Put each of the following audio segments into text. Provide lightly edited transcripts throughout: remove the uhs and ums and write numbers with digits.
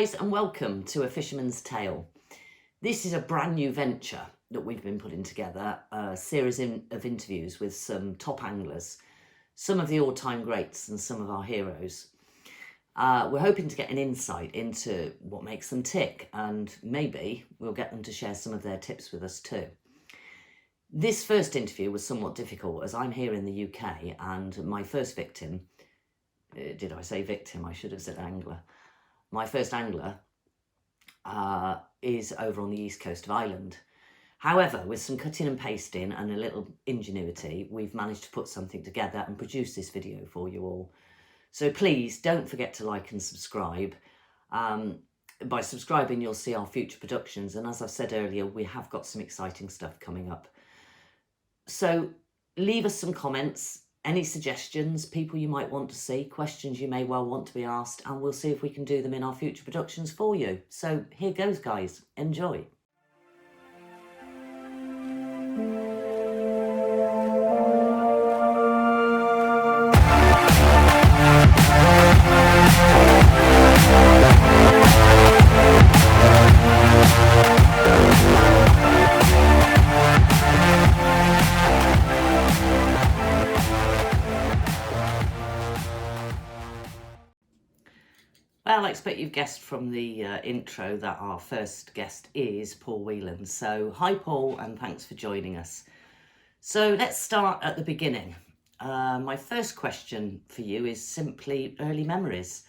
guys, and welcome to A Fisherman's Tale. This is a brand new venture that we've been putting together, a series of interviews with some top anglers, some of the all-time greats and some of our heroes. We're hoping to get an insight into what makes them tick, and maybe we'll get them to share some of their tips with us too. This first interview was somewhat difficult as I'm here in the UK and my first victim, did I say victim? I should have said angler. My first angler is over on the east coast of Ireland. However, with some cutting and pasting and a little ingenuity, we've managed to put something together and produce this video for you all. So please don't forget to like and subscribe. By subscribing, you'll see our future productions. And as I said earlier, we have got some exciting stuff coming up. So leave us some comments, any suggestions, people you might want to see, questions you may well want to be asked, and we'll see if we can do them in our future productions for you. So here goes, guys. Enjoy. Well, I expect you've guessed from the intro that our first guest is Paul Whelan. So hi Paul, and thanks for joining us. So let's start at the beginning. My first question for you is simply early memories.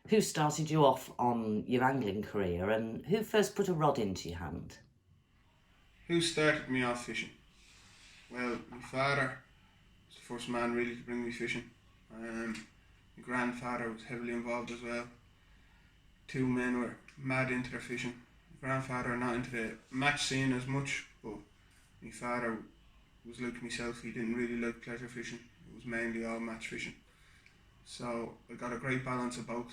Who started you off on your angling career, and who first put a rod into your hand? Who started me off fishing? Well, my father was the first man really to bring me fishing. My grandfather was heavily involved as well. Two men were mad into their fishing. My grandfather not into the match scene as much, but my father was like myself. He didn't really like pleasure fishing. It was mainly all match fishing. So I got a great balance of both.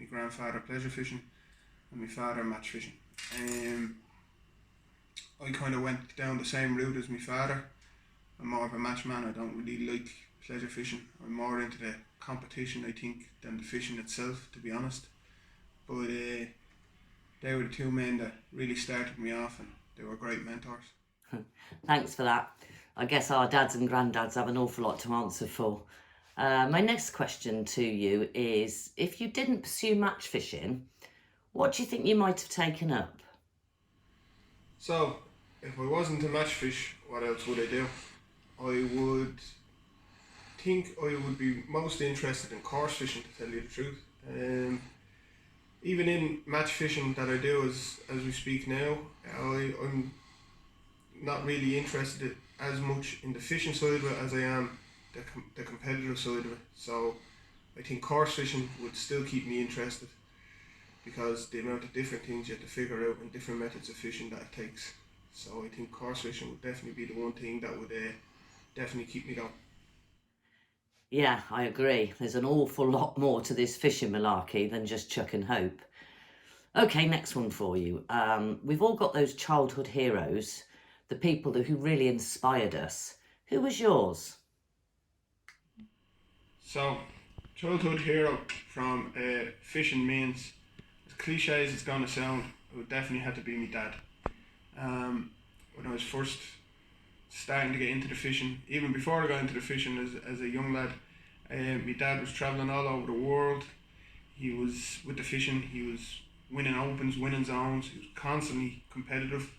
My grandfather pleasure fishing and my father match fishing. I kind of went down the same route as my father. I'm more of a match man. I don't really like pleasure fishing. I'm more into the competition, I think, than the fishing itself, to be honest. But they were the two men that really started me off, and they were great mentors. Thanks for that. I guess our dads and granddads have an awful lot to answer for. My next question to you is, if you didn't pursue match fishing, what do you think you might have taken up? So, if I wasn't a match fish, what else would I do? I would think I would be most interested in coarse fishing, to tell you the truth. Even in match fishing that I do as we speak now, I'm not really interested as much in the fishing side of it as I am the competitive side of it. So I think coarse fishing would still keep me interested, because the amount of different things you have to figure out and different methods of fishing that it takes. So I think coarse fishing would definitely be the one thing that would definitely keep me going. Yeah, I agree. There's an awful lot more to this fishing malarkey than just chuck and hope. Okay, next one for you. We've all got those childhood heroes, the people who really inspired us. Who was yours? So, childhood hero from fishing means, as cliche as it's going to sound, it would definitely have to be my dad. When I was first starting to get into the fishing, even before I got into the fishing as a young lad, my dad was travelling all over the world. He was with the fishing, he was winning opens, winning zones, he was constantly competitive,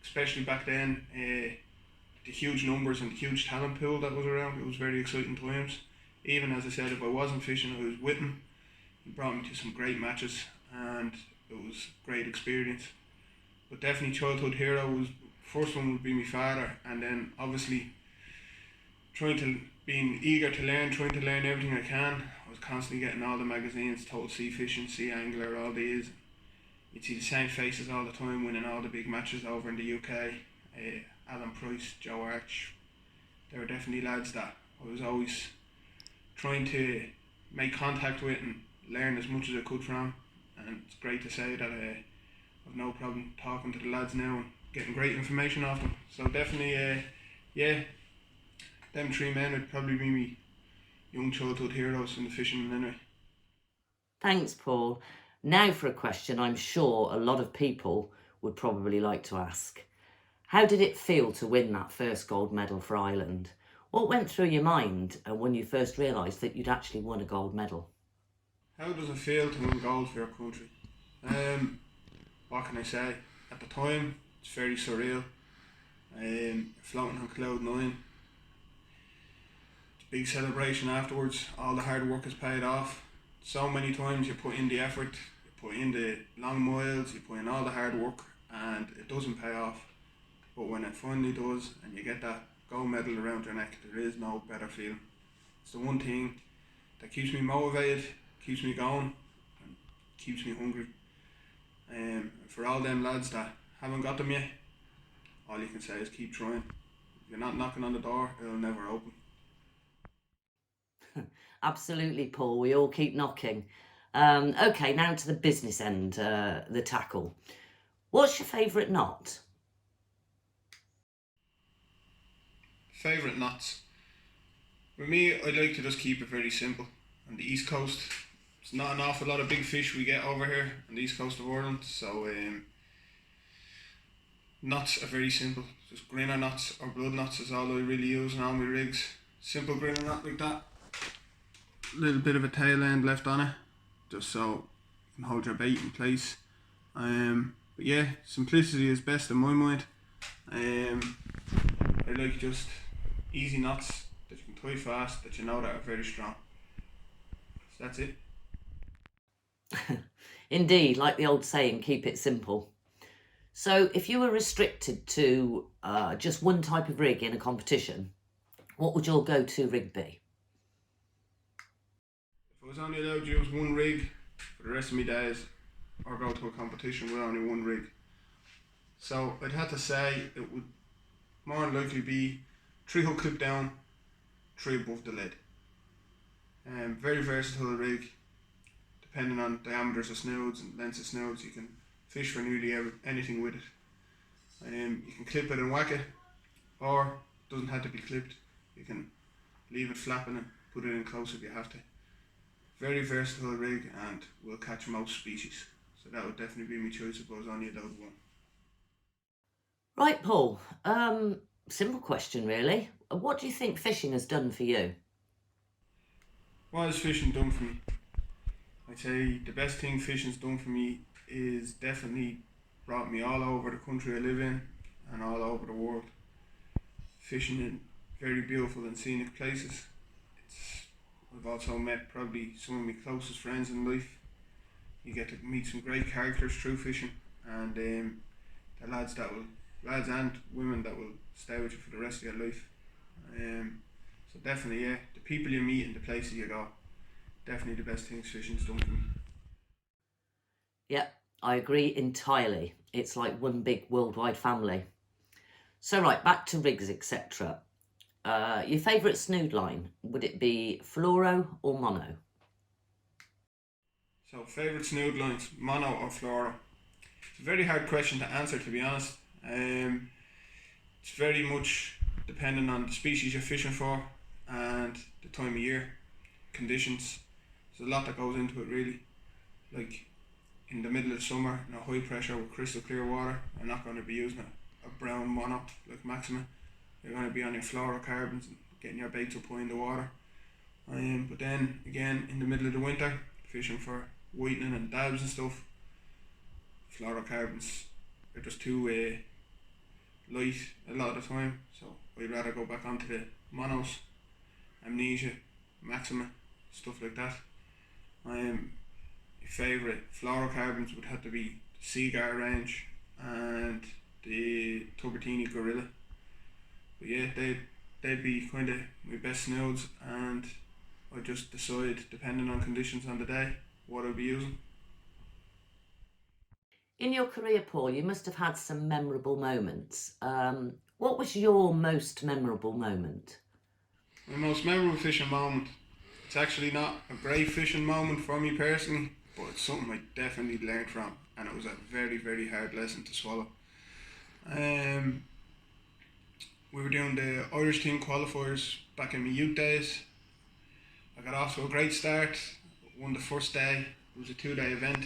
especially back then. The huge numbers and the huge talent pool that was around, it was very exciting times. Even as I said, if I wasn't fishing, I was with him. He brought me to some great matches and it was a great experience. But definitely childhood hero was, first one would be my father, and then obviously being eager to learn, trying to learn everything I can. I was constantly getting all the magazines, Total Sea Fishing, Sea Angler, all these. You'd see the same faces all the time, winning all the big matches over in the UK. Alan Price, Joe Arch. They were definitely lads that I was always trying to make contact with and learn as much as I could from. And it's great to say that I've no problem talking to the lads now and getting great information off them. So definitely, them three men would probably be me young childhood heroes in the fishing anyway. Thanks, Paul. Now for a question I'm sure a lot of people would probably like to ask. How did it feel to win that first gold medal for Ireland? What went through your mind when you first realised that you'd actually won a gold medal? How does it feel to win gold for your country? What can I say? At the time, it's very surreal. Floating on cloud nine. It's a big celebration afterwards. All the hard work is paid off. So many times you put in the effort, you put in the long miles, you put in all the hard work, and it doesn't pay off. But when it finally does, and you get that gold medal around your neck, there is no better feeling. It's the one thing that keeps me motivated, keeps me going, and keeps me hungry. For all them lads that haven't got them yet, all you can say is keep trying. If you're not knocking on the door, it'll never open. Absolutely, Paul. We all keep knocking. Okay, now to the business end, the tackle. What's your favourite knot? Favourite knots? For me, I like to just keep it very simple. On the east coast, it's not an awful lot of big fish we get over here on the east coast of Ireland, so knots are very simple. Just grinner knots or blood knots is all I really use in all my rigs. Simple grinner knot like that. Little bit of a tail end left on it, just so you can hold your bait in place. But yeah, simplicity is best in my mind. I like just easy knots that you can tie fast, that you know that are very strong. So that's it. Indeed, like the old saying, keep it simple. So, if you were restricted to just one type of rig in a competition, what would your go-to rig be? If I was only allowed to use one rig for the rest of my days, or go to a competition with only one rig, so I'd have to say it would more than likely be 3 hook clip down, 3 above the lead. Very versatile rig. Depending on diameters of snouts and lengths of snouts, you can fish for nearly anything with it. You can clip it and whack it, or it doesn't have to be clipped. You can leave it flapping and put it in close if you have to. Very versatile rig and will catch most species. So that would definitely be my choice if I was only allowed one. Right, Paul. Simple question, really. What do you think fishing has done for you? What has fishing done for me? I'd say the best thing fishing's done for me is definitely brought me all over the country I live in and all over the world. Fishing in very beautiful and scenic places. I've also met probably some of my closest friends in life. You get to meet some great characters through fishing, and the lads and women that will stay with you for the rest of your life. So definitely, yeah, the people you meet and the places you go, definitely the best things fishing's done for me. Yep, I agree entirely. It's like one big worldwide family. So right, back to rigs, etc. Your favourite snood line, would it be fluoro or mono? So favourite snood lines, mono or fluoro? It's a very hard question to answer, to be honest. It's very much dependent on the species you're fishing for and the time of year, conditions. There's a lot that goes into it really. Like in the middle of summer in a high pressure with crystal clear water, you're not going to be using a brown mono like Maxima. You're going to be on your fluorocarbons and getting your baits up high in the water. But then again in the middle of the winter, fishing for whitening and dabs and stuff, fluorocarbons are just too light a lot of the time, so I'd rather go back onto the monos, amnesia, maxima, stuff like that. My favourite fluorocarbons would have to be the Seagar range and the Tubertini Gorilla. But yeah, they'd be kind of my best snouts, and I just decide depending on conditions on the day what I'll be using. In your career, Paul, you must have had some memorable moments. What was your most memorable moment? My most memorable fishing moment, it's actually not a great fishing moment for me personally, but it's something I definitely learned from, and it was a very, very hard lesson to swallow. We were doing the Irish team qualifiers back in my youth days. I got off to a great start, won the first day. It was a 2-day event.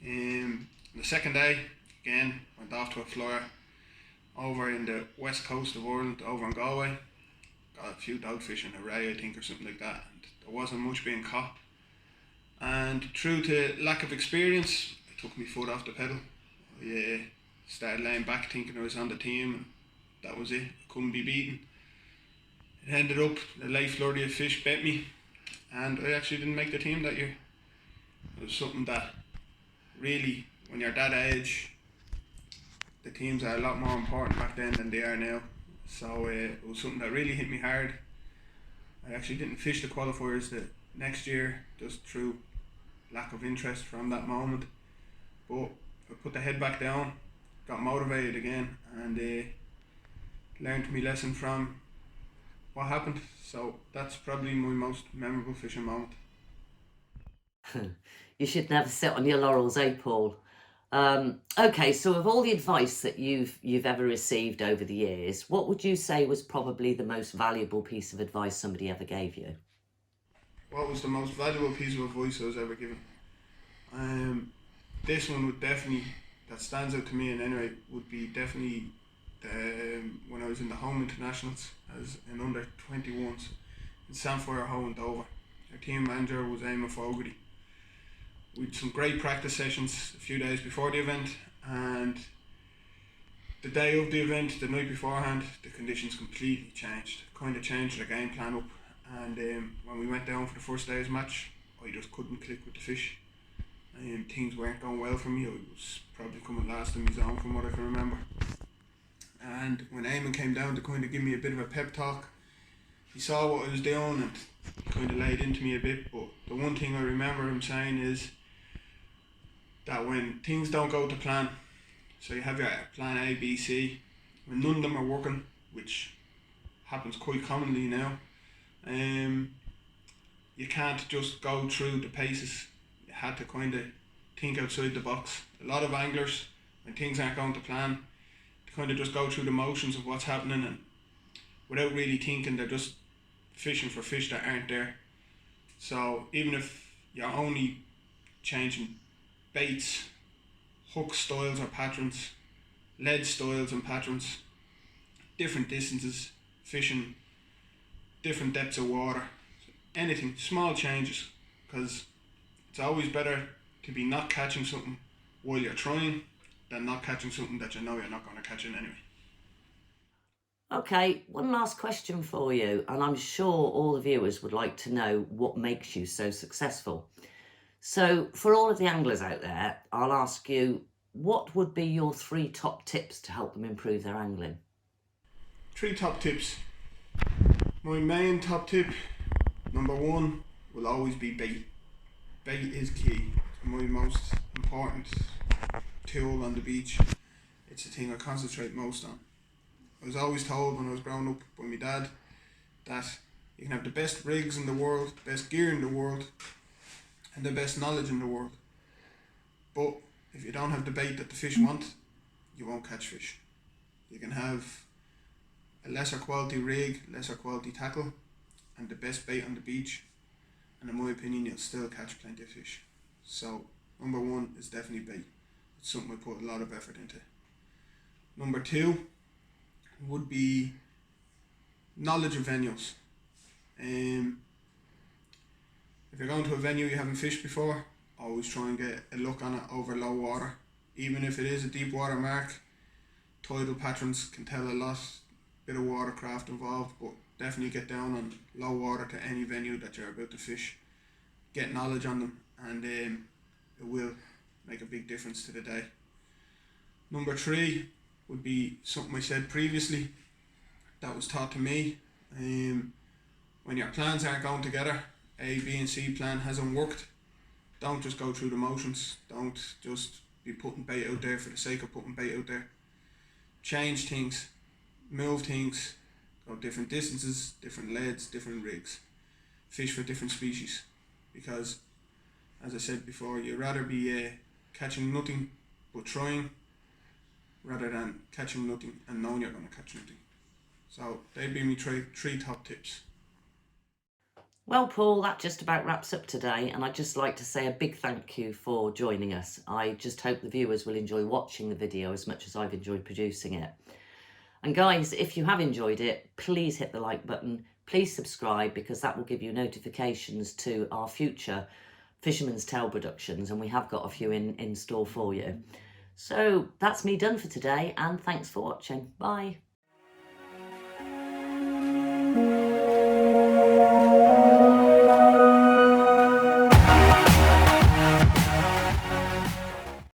The second day, again, went off to a flyer over in the west coast of Ireland, over in Galway. Got a few dogfish in a ray, I think, or something like that. And there wasn't much being caught. And true to lack of experience, I took my foot off the pedal. I started laying back thinking I was on the team, and that was it. I couldn't be beaten. It ended up a late flurry of fish bit me, and I actually didn't make the team that year. It was something that really, when you're that age, the teams are a lot more important back then than they are now. So it was something that really hit me hard. I actually didn't fish the qualifiers the next year, just through lack of interest from that moment. But I put the head back down, got motivated again, and learned my lesson from what happened. So that's probably my most memorable fishing moment. You should never sit on your laurels, eh, Paul? Okay, so of all the advice that you've ever received over the years, what would you say was probably the most valuable piece of advice somebody ever gave you? What was the most valuable piece of advice I was ever given? Um, this one would definitely, that stands out to me in any way, would be definitely when I was in the home internationals as an under 21s in Samfire Home in Dover. Our team manager was Eamon Fogarty. We had some great practice sessions a few days before the event, and the day of the event, the night beforehand, the conditions completely changed. Kind of changed the game plan up, and when we went down for the first day's match, I just couldn't click with the fish. Things weren't going well for me. I was probably coming last in my zone from what I can remember. And when Eamon came down to kind of give me a bit of a pep talk, he saw what I was doing and kind of laid into me a bit. But the one thing I remember him saying is that when things don't go to plan, so you have your plan A, B, C, when none of them are working, which happens quite commonly now, you can't just go through the paces. You had to kind of think outside the box. A lot of anglers, when things aren't going to plan, they kind of just go through the motions of what's happening, and without really thinking, they're just fishing for fish that aren't there. So even if you're only changing baits, hook styles or patterns, lead styles and patterns, different distances, fishing different depths of water, anything, small changes, because it's always better to be not catching something while you're trying than not catching something that you know you're not going to catch it anyway. Okay, one last question for you, and I'm sure all the viewers would like to know what makes you so successful. So, for all of the anglers out there, I'll ask you, what would be your 3 top tips to help them improve their angling? 3 top tips. My main top tip, number 1, will always be bait. Bait is key. It's my most important tool on the beach. It's the thing I concentrate most on. I was always told when I was growing up by my dad that you can have the best rigs in the world, the best gear in the world, and the best knowledge in the world. But if you don't have the bait that the fish want, you won't catch fish. You can have a lesser quality rig, lesser quality tackle, and the best bait on the beach, and in my opinion, you'll still catch plenty of fish. So, number 1 is definitely bait. It's something I put a lot of effort into. Number 2 would be knowledge of venues. If you're going to a venue you haven't fished before, always try and get a look on it over low water. Even if it is a deep water mark, tidal patterns can tell a lot. Bit of watercraft involved, but definitely get down on low water to any venue that you're about to fish. Get knowledge on them, and it will make a big difference to the day. Number 3 would be something I said previously that was taught to me. When your plans aren't going together, A, B and C plan hasn't worked, don't just go through the motions. Don't just be putting bait out there for the sake of putting bait out there. Change things, move things, go different distances, different leads, different rigs. Fish for different species, because as I said before, you'd rather be catching nothing but trying rather than catching nothing and knowing you're going to catch nothing. So they'd be my 3 top tips. Well, Paul, that just about wraps up today, and I'd just like to say a big thank you for joining us. I just hope the viewers will enjoy watching the video as much as I've enjoyed producing it. And guys, if you have enjoyed it, please hit the like button, please subscribe, because that will give you notifications to our future Fisherman's Tale productions, and we have got a few in store for you. So that's me done for today, and thanks for watching. Bye.